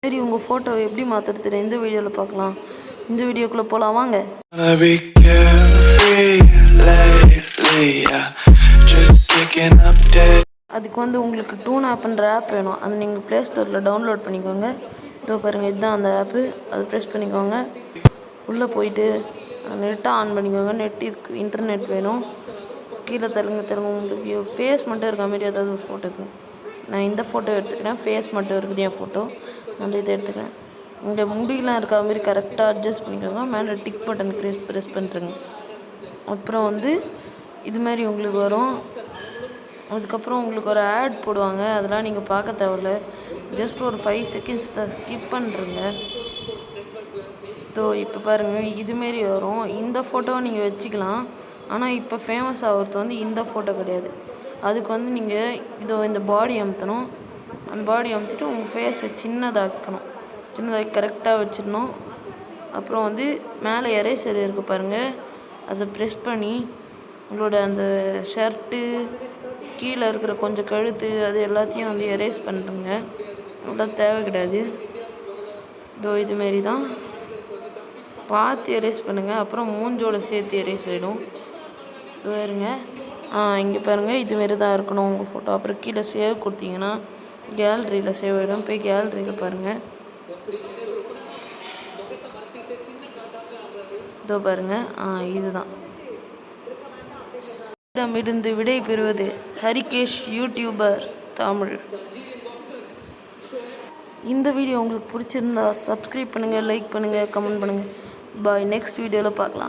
சரி, உங்கள் ஃபோட்டோவை எப்படி மாற்றுறது தெரியும் இந்த வீடியோவில் பார்க்கலாம். இந்த வீடியோக்குள்ளே போகலாம் வாங்க. அதுக்கு உங்களுக்கு டூன் ஆப்ன்ற ஆப் வேணும். அது நீங்கள் ப்ளே ஸ்டோரில் டவுன்லோட் பண்ணிக்கோங்க. இதோ பாருங்கள், இதுதான் அந்த ஆப்பு. அதை ப்ரெஸ் பண்ணிக்கோங்க. உள்ளே போயிட்டு நெட்டை ஆன் பண்ணிக்கோங்க. இன்டர்நெட் வேணும். கீழே தருங்க உங்களுக்கு ஃபேஸ் மட்டும் இருக்க மாதிரி ஏதாவது ஒரு ஃபோட்டோ இருக்கும். நான் இந்த ஃபோட்டோ எடுத்துக்கிறேன். ஃபேஸ் மட்டும் இருக்குது என் ஃபோட்டோ. நான் இதை எடுத்துக்கிறேன். இங்கே முடியெலாம் இருக்க மாதிரி கரெக்டாக அட்ஜஸ்ட் பண்ணிக்கோங்க. மேலே டிக் பட்டன் ப்ரெஸ் பண்ணுறேங்க. அப்புறம் இதுமாரி உங்களுக்கு வரும். அதுக்கப்புறம் உங்களுக்கு ஒரு ஆட் போடுவாங்க. அதெல்லாம் நீங்கள் பார்க்க தேவையில்ல. ஜஸ்ட் ஒரு 5 செகண்ட்ஸ் தான், ஸ்கிப் பண்ணுறேங்க. இப்போ பாருங்கள், இதுமாரி வரும். இந்த ஃபோட்டோவை நீங்கள் வச்சுக்கலாம். ஆனால் இப்போ ஃபேமஸ் ஆகிறது இந்த ஃபோட்டோ கிடையாது. அதுக்கு நீங்கள் இந்த பாடி அமுத்தணும். அந்த பாடி அமுத்திட்டு உங்கள் ஃபேஸை சின்னதாக்கணும். சின்னதாக்கி கரெக்டாக வச்சிடணும். அப்புறம் மேலே எரேசர் இருக்குது பாருங்கள், அதை ப்ரெஸ் பண்ணி உங்களோட அந்த ஷர்ட்டு கீழே இருக்கிற கொஞ்சம் கழுத்து அது எல்லாத்தையும் எரேஸ் பண்ணுறங்க. அவ்வளோ தேவை கிடையாது. இதுமாரி தான் பார்த்து எரேஸ் பண்ணுங்கள். அப்புறம் மூஞ்சோட சேர்த்து எரேஸ் ஆகிடும். பாருங்க, இங்கே பாருங்கள், இதுமாரி தான் இருக்கணும் உங்கள் ஃபோட்டோ. அப்புறம் கீழே சேவ் கொடுத்தீங்கன்னா கேலரியில் சேவ் ஆகிடும். போய் கேலரியில் பாருங்கள். பாருங்கள், இதுதான். இடமிருந்து விடை பெறுவது ஹரிகேஷ், யூடியூபர் தமிழ். இந்த வீடியோ உங்களுக்கு பிடிச்சிருந்தா சப்ஸ்கிரைப் பண்ணுங்கள், லைக் பண்ணுங்கள், கமெண்ட் பண்ணுங்கள். பாய். நெக்ஸ்ட் வீடியோவில் பார்க்கலாம்.